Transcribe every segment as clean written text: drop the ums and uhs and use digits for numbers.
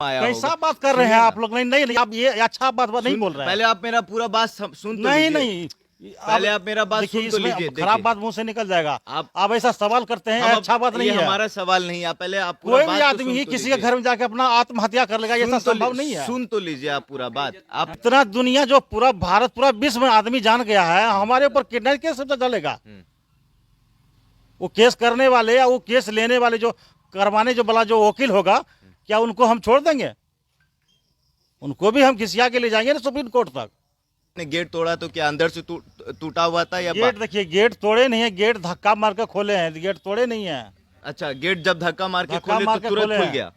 आया कैसा होगा। बात कर रहे हैं सुनिए आप लोग? नहीं नहीं, आप ये अच्छा बात नहीं बोल रहे हैं। पहले आप मेरा पूरा बात सुन तो नहीं लीजिए। नहीं, पहले आप मेरा बात देखिए, सुन तो इसमें लीजिए। खराब देखिए, बात मुंह से निकल जाएगा। आप आप ऐसा सवाल करते हैं, हम अच्छा बात नहीं ये है। हमारा सवाल नहीं है। पहले आप पूरा कोई भी बात तो आदमी सुन ही तो किसी के लीजिए। घर में जाके अपना आत्महत्या कर लेगा, ये सुन ऐसा संभव नहीं है। सुन तो लीजिए आप पूरा बात। आप इतना दुनिया, जो पूरा भारत, पूरा विश्व में आदमी जान गया है, हमारे ऊपर कितना केस चलेगा? वो केस करने वाले या वो केस लेने वाले, जो करवाने जो वाला जो वकील होगा, क्या उनको हम छोड़ देंगे? उनको भी हम खिसिया के ले जाएंगे ना सुप्रीम कोर्ट तक। ने गेट तोड़ा तो क्या अंदर से टूटा हुआ था या गेट देखिए, गेट तोड़े नहीं है, गेट धक्का मार के खोले हैं, गेट तोड़े नहीं है। अच्छा, गेट जब धक्का मार के धक्का खोले मार तो के तुरंत खोले खुल हैं। गया?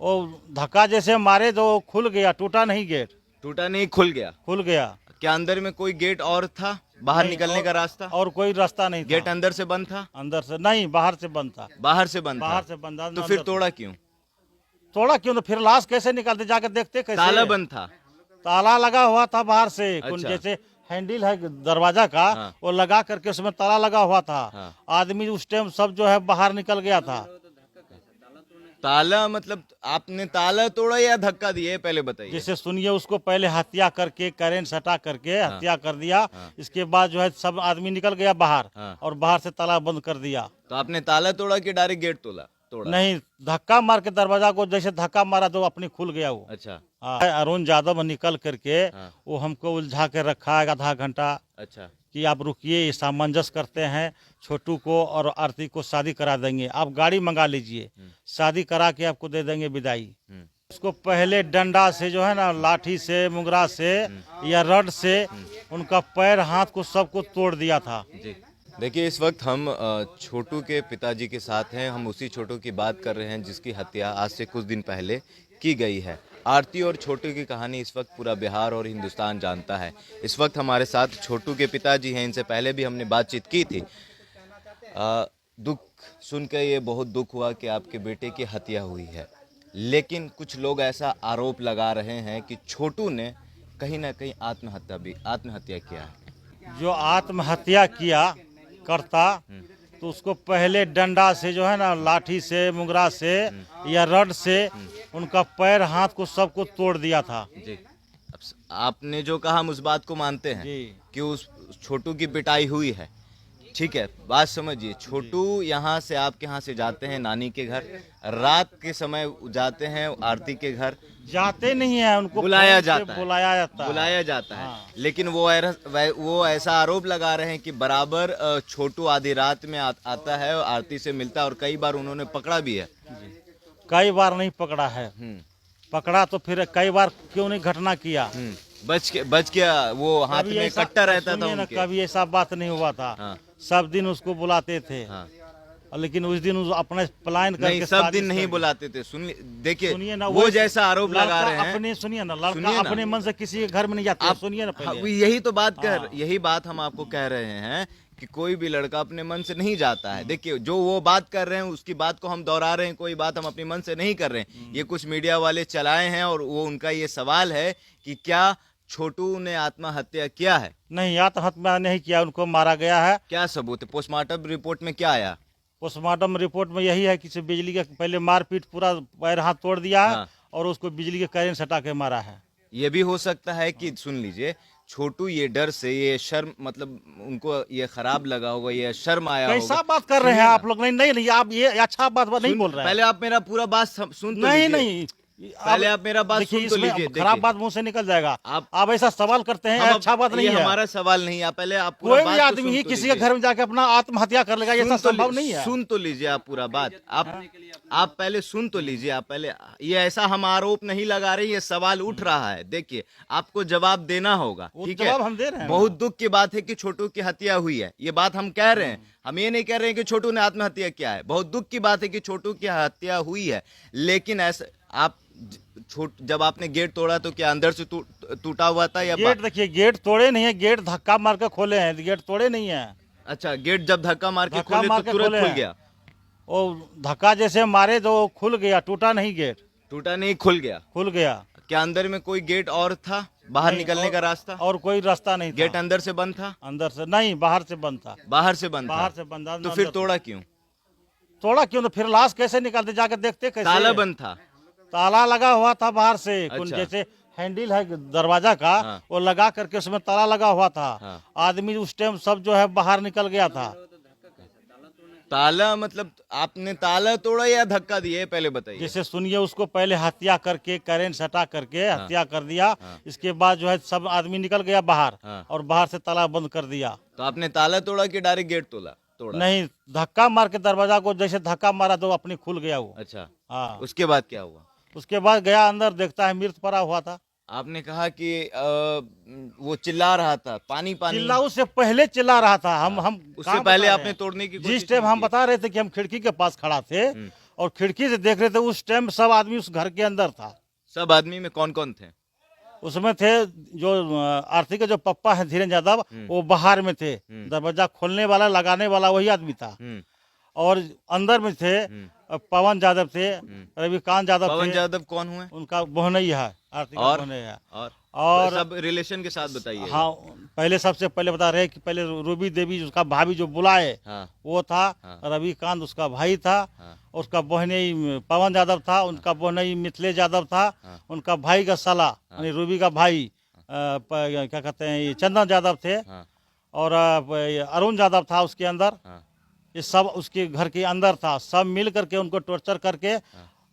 वो धक्का जैसे मारे तो खुल गया, टूटा नहीं गेट, टूटा नहीं, खुल गया। खुल गया। क्या अंदर में कोई गेट और था? बाहर नहीं, निकलने का रास्ता? और कोई रास्ता नहीं था। गेट अंदर से बंद था? अंदर से नहीं, बाहर से बंद था। बाहर से बंद बाहर था? से बंद था। तो फिर तोड़ा क्यों? तोड़ा क्यों? तो फिर लाश कैसे निकालते, जाकर देखते कैसे? ताला बंद था? ताला लगा हुआ था बाहर से। अच्छा। जैसे हैंडल है दरवाजा का, हाँ। वो लगा करके उसमें ताला लगा हुआ था। हाँ। आदमी उस टाइम सब जो है बाहर निकल गया था। ताला मतलब आपने ताला तोड़ा या धक्का दिया, पहले बताइए। जैसे सुनिए, उसको पहले हत्या करके, करेंट सटा करके हत्या कर दिया। हाँ। इसके बाद जो है सब आदमी निकल गया बाहर, हाँ। और बाहर से ताला बंद कर दिया। तो आपने ताला तोड़ा कि डायरेक्ट गेट तोड़ा? नहीं, धक्का मार के दरवाजा को जैसे धक्का मारा तो अपनी खुल गया वो। अच्छा। हाँ। अरुण यादव निकल करके हाँ। वो हमको उलझा के रखा है आधा घंटा अच्छा। कि आप रुकिए, सामंजस्य करते हैं, छोटू को और आरती को शादी करा देंगे, आप गाड़ी मंगा लीजिए, शादी करा के आपको दे देंगे विदाई। उसको पहले डंडा से जो है ना, लाठी से, मुंगरा से या रड से उनका पैर हाथ को सबको तोड़ दिया था। जी, देखिए, इस वक्त हम छोटू के पिताजी के साथ हैं। हम उसी छोटू की बात कर रहे हैं जिसकी हत्या आज से कुछ दिन पहले की गई है। आरती और छोटू की कहानी इस वक्त पूरा बिहार और हिंदुस्तान जानता है। इस वक्त हमारे साथ छोटू के पिताजी हैं। इनसे पहले भी हमने बातचीत की थी। दुख सुनकर ये बहुत दुख हुआ कि आपके बेटे की हत्या हुई है, लेकिन कुछ लोग ऐसा आरोप लगा रहे हैं कि छोटू ने कहीं ना कहीं आत्महत्या किया है। जो आत्महत्या किया करता तो उसको पहले डंडा से जो है ना, लाठी से, मुंगरा से या रड से उनका पैर हाथ को सबको तोड़ दिया था। जी, अब आपने जो कहा हम उस बात को मानते हैं जी। कि उस छोटू की पिटाई हुई है। ठीक है, बात समझिए। छोटू यहाँ से, आपके यहाँ से जाते हैं नानी के घर, रात के समय जाते हैं आरती के घर। जाते नहीं है, उनको बुलाया फोन से जाता है। बुलाया जाता है। हाँ। लेकिन वो ऐसा आरोप लगा रहे हैं कि बराबर छोटू आधी रात में आता है और आरती से मिलता है, और कई बार उन्होंने पकड़ा भी है। कई बार नहीं पकड़ा है। पकड़ा तो फिर कई बार क्यों नहीं घटना किया? बच गया। वो हाथ कभी में ऐसा- कट्टा रहता था सुनिए ना, उनके। कभी ऐसा बात नहीं हुआ था। हाँ। सब दिन उसको बुलाते थे। हाँ। लेकिन उस दिन अपने प्लान करके नहीं, सब दिन नहीं बुलाते थे। देखिए, सुनिए ना, वो जैसा आरोप लगा रहे हैं। अपने सुनिए ना, सुनिए लड़का ना। अपने मन से किसी के घर में नहीं जाता। सुनिए ना हाँ, पहले। यही तो बात हाँ। यही बात हम आपको कह रहे हैं कि कोई भी लड़का अपने मन से नहीं जाता है। देखिए, जो वो बात कर रहे हैं उसकी बात को हम दोहरा रहे हैं, कोई बात हम अपने मन से नहीं कर रहे हैं। ये कुछ मीडिया वाले चलाए हैं, और वो उनका ये सवाल है कि क्या छोटू ने आत्महत्या किया है? नहीं, आत्महत्या नहीं किया, उनको मारा गया है। क्या सबूत है? पोस्टमार्टम रिपोर्ट में क्या आया? पोस्टमार्टम रिपोर्ट में यही है कि बिजली के पहले मारपीट, पूरा पैर हाथ तोड़ दिया है। हाँ। और उसको बिजली के करेंट सटा के मारा है। ये भी हो सकता है कि, सुन लीजिए, छोटू ये डर से, ये शर्म, मतलब उनको ये खराब लगा होगा, ये शर्म आया होगा। कैसा बात कर रहे हैं आप लोग? नहीं नहीं, आप ये अच्छा बात नहीं बोल रहे हैं। पहले आप मेरा पूरा बात सुन तो नहीं लीजिए। नहीं, पहले आप मेरा बात देखिए, सुन तो इसमें लीजिए। खराब देखिए, बात मुंह से निकल जाएगा। आप आप ऐसा सवाल करते हैं, अच्छा बात नहीं ये है। हमारा सवाल नहीं है। पहले आप पूरा कोई बात भी तो आदमी सुन ही तो किसी के लीजिए। घर में जाके अपना आत्महत्या कर लेगा, ये सुन तो संभव नहीं है। सुन तो लीजिए आप पूरा बात। आप पहले सुन तो लीजिए। आप पहले, ये ऐसा हम आरोप नहीं लगा रहे, ये सवाल उठ रहा है। देखिए, आपको जवाब देना होगा। वो ठीक है, जवाब हम दे रहे हैं। बहुत दुख की बात है कि छोटू की हत्या हुई है, ये बात हम कह रहे हैं। हम ये नहीं कह रहे हैं कि छोटू ने आत्महत्या किया है। बहुत दुख की बात है कि छोटू की हत्या हुई है, लेकिन ऐसा आप जब आपने गेट तोड़ा तो क्या अंदर से टूटा हुआ था या गेट देखिए, गेट तोड़े नहीं है, गेट धक्का मार के खोले हैं, गेट तोड़े नहीं है। अच्छा, गेट जब धक्का मार के धक्का खोले मार तो के तुरंत खोले खुल हैं। गया? वो धक्का जैसे मारे तो खुल गया, टूटा नहीं गेट, टूटा नहीं, खुल गया। खुल गया। क्या अंदर में कोई गेट और था? बाहर नहीं, निकलने का रास्ता? और कोई रास्ता नहीं था। गेट अंदर से बंद था? अंदर से नहीं, बाहर से बंद था। बाहर से बंद बाहर था? से बंद था। तो फिर तोड़ा क्यों? तोड़ा क्यों? तो फिर लाश कैसे निकालते, जाकर देखते कैसे? ताला बंद था? ताला लगा हुआ था बाहर से, अच्छा। जैसे हैंडल है दरवाजा का, हाँ। वो लगा करके उसमें ताला लगा हुआ था। हाँ। आदमी उस टाइम सब जो है बाहर निकल गया था। ताला मतलब आपने ताला तोड़ा या धक्का दिया, ये पहले बताइए। जैसे सुनिए, उसको पहले हत्या करके करेंट सटा करके हत्या कर दिया। हाँ। इसके बाद जो है सब आदमी निकल गया बाहर, हाँ। और बाहर से ताला बंद कर दिया। तो आपने ताला तोड़ा कि डायरेक्ट गेट तोड़ा? नहीं, धक्का मार के दरवाजा को, जैसे धक्का मारा तो अपनी खुल गया वो। अच्छा, हाँ। उसके बाद क्या हुआ? उसके बाद गया अंदर, देखता है मृत पड़ा हुआ था। आपने कहा कि वो चिल्ला रहा था, पानी पानी। चिल्ला उससे पहले चिल्ला रहा था। हम उससे कहाँ पहले बता आपने रहे हैं? तोड़ने की जिस कोशिश टाइम नहीं हम की? बता रहे थे कि हम खिड़की के पास खड़ा थे और खिड़की से देख रहे थे, उस टाइम सब आदमी उस घर के अंदर था। सब आदमी में कौन कौन थे? उसमें थे जो आरती के जो पप्पा है धीरेन्द्र यादव, वो बाहर में थे। दरवाजा खोलने वाला लगाने वाला वही आदमी था। और अंदर में थे पवन यादव थे, रविकांत यादव पवन थे। यादव कौन हुए? उनका बोहनई है, आरती का और? बोहनई है। और सब रिलेशन के साथ बताइए। हाँ, पहले सबसे पहले बता रहे कि पहले रूबी देवी उसका भाभी जो बुलाए, हाँ। वो था। हाँ। रविकांत उसका भाई था। हाँ। उसका बहनई पवन यादव था। उनका बहनई मिथिलेश यादव था। हाँ। उनका भाई का साला यानी रूबी का भाई क्या कहते हैं, ये चंदन यादव थे। हाँ। और अरुण यादव था उसके अंदर। हाँ। ये सब उसके घर के अंदर था। सब मिल करके उनको टॉर्चर करके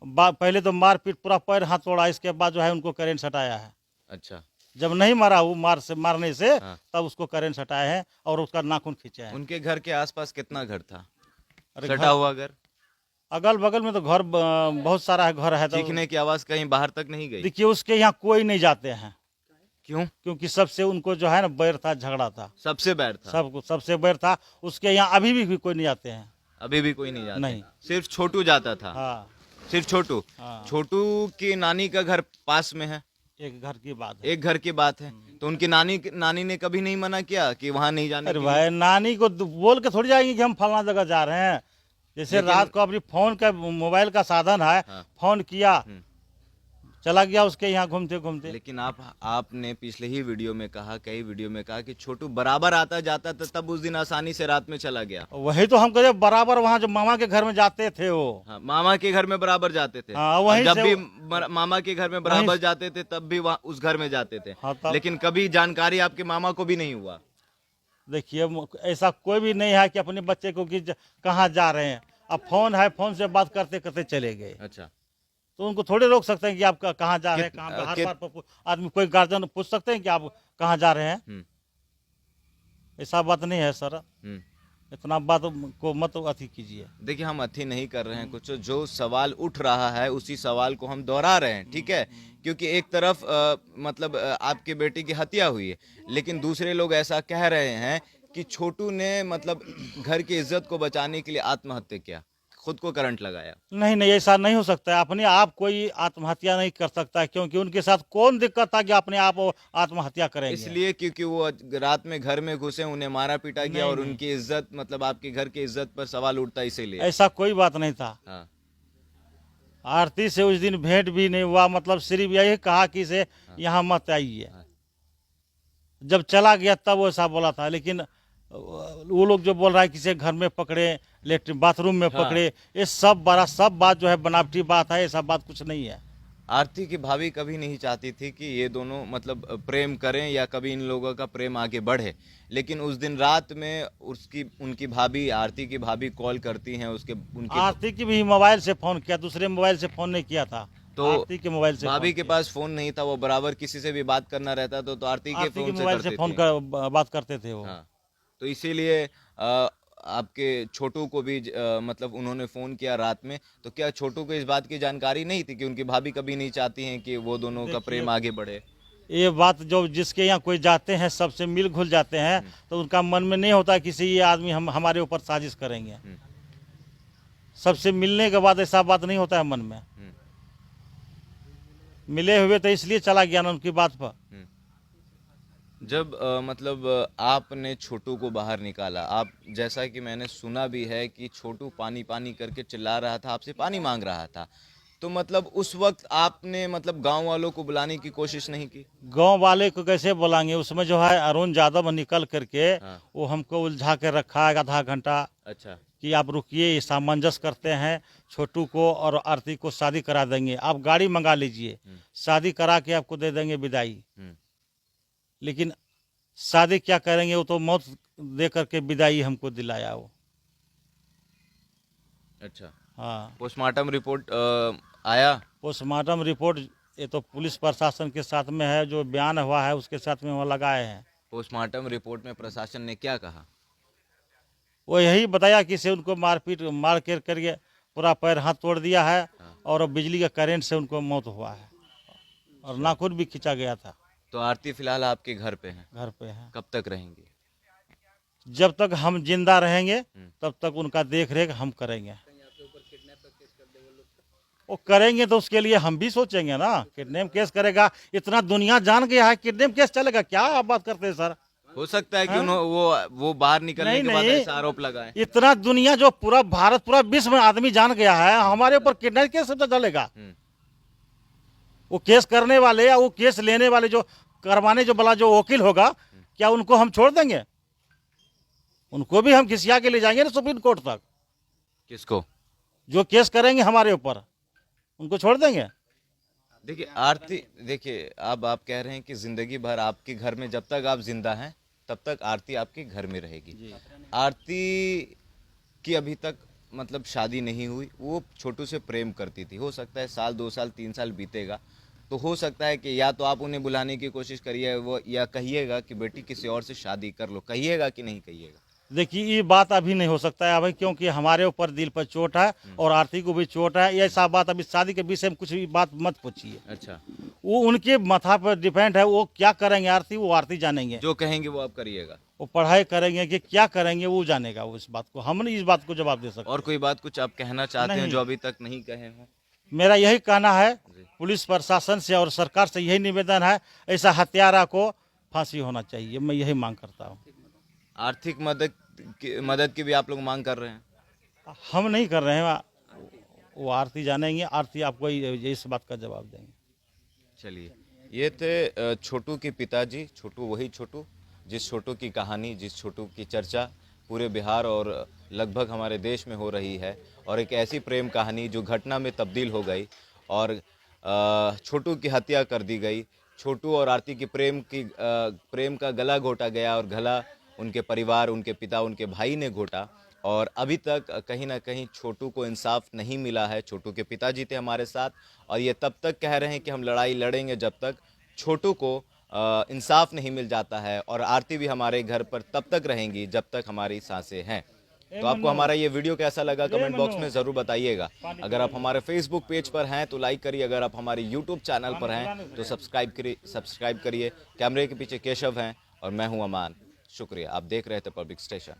पहले तो मारपीट, पूरा पैर हाथ तोड़ा। इसके बाद जो है उनको करेंट सटाया है। अच्छा। जब नहीं मारा वो मारने से, हाँ। तब उसको करेंट सटाए हैं और उसका नाखून खींचे हैं। उनके घर के आसपास कितना घर था? अरे सटा हुआ घर? अगल बगल में तो घर बहुत सारा है, घर है। तो चीखने की आवाज कहीं बाहर तक नहीं गई? देखिए, उसके यहाँ कोई नहीं जाते हैं। क्यों? क्योंकि सबसे उनको जो है ना बैर था, झगड़ा था। सबसे बैर था? सबसे बैर था। उसके यहाँ अभी भी कोई नहीं आते हैं। अभी भी कोई नहीं जाता? नहीं। सिर्फ छोटू जाता था? हाँ। सिर्फ छोटू? हाँ। छोटू की नानी का घर पास में है? एक घर की बात है। एक घर की बात है। तो उनकी नानी ने कभी नहीं मना किया कि वहां नहीं जाने अरे के भाई, नानी को बोल के थोड़ी जाएंगे कि हम फलाना जगह जा रहे हैं। जैसे रात को अपनी फोन का, मोबाइल का साधन है। हाँ। फोन किया, चला गया उसके यहाँ घूमते घूमते। लेकिन आपने पिछले ही वीडियो में कहा, कई वीडियो में कहा कि छोटू बराबर आता जाता था, तब उस दिन आसानी से रात में चला गया। वही तो हम कहे, बराबर वहाँ जो मामा के घर में जाते थे वो। हाँ, मामा के घर में बराबर जाते थे। हाँ, और वहीं जब से भी मामा के घर में बराबर जाते थे, तब भी वहाँ उस घर में जाते थे। हाँ, तब लेकिन कभी जानकारी आपके मामा को भी नहीं हुआ? देखिए, ऐसा कोई भी नहीं है कि अपने बच्चे को कि कहाँ जा रहे हैं। अब फोन है, फोन से बात करते करते चले गए। अच्छा। तो उनको थोड़े रोक सकते हैं कि आप कहाँ जा रहे हैं, कहाँ पर। हर बार आदमी, कोई गार्जियन पूछ सकते हैं कि आप कहाँ जा रहे हैं। ऐसा बात नहीं है सर। इतना बात को मत अति कीजिए। देखिए, हम अति नहीं कर रहे हैं कुछ, जो सवाल उठ रहा है उसी सवाल को हम दोहरा रहे हैं, ठीक है? क्योंकि एक तरफ मतलब आपके बेटे की हत्या हुई है, लेकिन दूसरे लोग ऐसा कह रहे हैं कि छोटू ने मतलब घर की इज्जत को बचाने के लिए आत्महत्या किया, खुद को करंट लगाया। नहीं नहीं, ऐसा नहीं हो सकता है। अपने आप कोई आत्महत्या नहीं कर सकता, क्योंकि उनके साथ कौन दिक्कत था कि अपने आप वो आत्महत्या करेंगे। इसलिए क्योंकि वो रात में घर में घुसे, उन्हें मारा पीटा गया और उनकी इज्जत, मतलब आपके घर की इज्जत पर सवाल उठता, इसीलिए। ऐसा कोई बात नहीं था। हाँ। आरती से उस दिन भेंट भी नहीं हुआ। मतलब सिर्फ यही कहा कि इसे यहाँ मत आइए। जब चला गया तब वो ऐसा बोला था। लेकिन वो लोग जो बोल रहा है कि इसे घर में पकड़े, लेटरिन बाथरूम में पकड़े, ये सब बात जो है बनावटी बात है। ऐसा बात कुछ नहीं है। आरती की भाभी कभी नहीं चाहती थी कि ये दोनों मतलब प्रेम करें या कभी इन लोगों का प्रेम आगे बढ़े, लेकिन उस दिन रात में उनकी भाभी, आरती की भाभी कॉल करती हैं उनकी आरती की भी मोबाइल से फोन किया, दूसरे मोबाइल से फोन नहीं किया था। तो आरती के मोबाइल से भाभी के पास फोन नहीं था, वो बराबर किसी से भी बात करना रहता तो आरती के फोन से मोबाइल से फोन कर बात करते थे वो। हाँ। तो इसीलिए आपके छोटू को भी मतलब उन्होंने फ़ोन किया रात में। तो क्या छोटू को इस बात की जानकारी नहीं थी कि उनकी भाभी कभी नहीं चाहती हैं कि वो दोनों का प्रेम आगे बढ़े? ये बात जो जिसके यहाँ कोई जाते हैं, सबसे मिल घुल जाते हैं, तो उनका मन में नहीं होता किसी ये आदमी हमारे ऊपर साजिश करेंगे। सबसे मिलने के बाद ऐसा बात नहीं होता है मन में। मिले हुए तो इसलिए चला गया ना उनकी बात पर। जब मतलब आपने छोटू को बाहर निकाला, आप जैसा कि मैंने सुना भी है कि छोटू पानी पानी करके चिल्ला रहा था, आपसे पानी मांग रहा था, तो मतलब उस वक्त आपने मतलब गांव वालों को बुलाने की कोशिश नहीं की? गांव वाले को कैसे बुलाएंगे? उसमें जो है अरुण यादव निकल करके हाँ। वो हमको उलझा के रखा है आधा घंटा अच्छा। कि आप रुकिए, ये सामंजस्य करते हैं, छोटू को और आरती को शादी करा देंगे, आप गाड़ी मंगा लीजिए, शादी करा के आपको दे देंगे विदाई। लेकिन शादी क्या करेंगे, वो तो मौत दे करके विदाई हमको दिलाया वो। अच्छा। हाँ, पोस्टमार्टम रिपोर्ट आया? पोस्टमार्टम रिपोर्ट ये तो पुलिस प्रशासन के साथ में है, जो बयान हुआ है उसके साथ में वो लगाए हैं। पोस्टमार्टम रिपोर्ट में प्रशासन ने क्या कहा? वो यही बताया कि से उनको मारपीट मार कर करके पूरा पैर हाथ तोड़ दिया है और बिजली का करंट से उनको मौत हुआ है और नाखून भी खींचा गया था। तो आरती फिलहाल आपके घर पे है? घर पे है। कब तक रहेंगी? जब तक हम जिंदा रहेंगे तब तक उनका देख रेख हम करेंगे। वो करेंगे तो उसके लिए हम भी सोचेंगे ना। किडनैप केस करेगा, इतना दुनिया जान गया है किडनैप केस चलेगा, क्या आप बात करते हैं सर? हो सकता है कि वो बाहर निकलने नहीं, के बाद नहीं। ऐसा आरोप लगाए। इतना दुनिया जो पूरा भारत पूरा विश्व में आदमी जान गया है, हमारे ऊपर किडनैप केस तो चलेगा? वो केस करने वाले या वो केस लेने वाले जो करवाने जो वाला जो वकील होगा, क्या उनको हम छोड़ देंगे? उनको भी हम खिसिया के ले जाएंगे ना सुप्रीम कोर्ट तक। किसको? जो केस करेंगे हमारे ऊपर, उनको छोड़ देंगे? देखिए आरती, देखिए अब आप कह रहे हैं कि जिंदगी भर आपके घर में जब तक आप जिंदा हैं तब तक आरती आपके घर में रहेगी। आरती की अभी तक मतलब शादी नहीं हुई, वो छोटू से प्रेम करती थी। हो सकता है साल 2 साल 3 साल बीतेगा तो हो सकता है कि या तो आप उन्हें बुलाने की कोशिश करिए वो, या कहिएगा कि बेटी किसी और से शादी कर लो। कहिएगा कि नहीं कहिएगा? देखिए ये बात अभी नहीं हो सकता है अभी, क्योंकि हमारे ऊपर दिल पर चोट है और आरती को भी चोट है। ये ऐसा बात अभी शादी के विषय में कुछ भी बात मत पूछिए। अच्छा। वो उनके माथा पर डिपेंड है, वो क्या करेंगे आरती, वो आरती जानेंगे। जो कहेंगे वो आप करिएगा? वो पढ़ाई करेंगे कि क्या करेंगे वो जानेगा। वो इस बात को हम नहीं इस बात को जवाब दे सकते। और कोई बात कुछ आप कहना चाहते हैं नहीं। जो अभी तक नहीं कहे हों? मेरा यही कहना है, पुलिस प्रशासन से और सरकार से यही निवेदन है, ऐसा हत्यारा को फांसी होना चाहिए। मैं यही मांग करता हूँ। आर्थिक मदद की भी आप लोग मांग कर रहे हैं? हम नहीं कर रहे हैं, वो आरती जानेंगे, आरती आपको इस बात का जवाब देंगे। चलिए, ये थे छोटू के पिताजी। छोटू वही छोटू, जिस छोटू की कहानी, जिस छोटू की चर्चा पूरे बिहार और लगभग हमारे देश में हो रही है, और एक ऐसी प्रेम कहानी जो घटना में तब्दील हो गई और छोटू की हत्या कर दी गई। छोटू और आरती की प्रेम का गला घोटा गया और गला उनके परिवार, उनके पिता, उनके भाई ने घोटा, और अभी तक कहीं ना कहीं छोटू को इंसाफ नहीं मिला है। छोटू के पिताजी थे हमारे साथ और ये तब तक कह रहे हैं कि हम लड़ाई लड़ेंगे जब तक छोटू को इंसाफ नहीं मिल जाता है, और आरती भी हमारे घर पर तब तक रहेंगी जब तक हमारी सांसें हैं। तो आपको हमारा ये वीडियो कैसा लगा कमेंट बॉक्स में ज़रूर बताइएगा। अगर आप हमारे फेसबुक पेज पर हैं तो लाइक करिए, अगर आप हमारे यूट्यूब चैनल पर हैं तो सब्सक्राइब करिए। कैमरे के पीछे केशव हैं और मैं हूं अमान। शुक्रिया। आप देख रहे थे पब्लिक स्टेशन।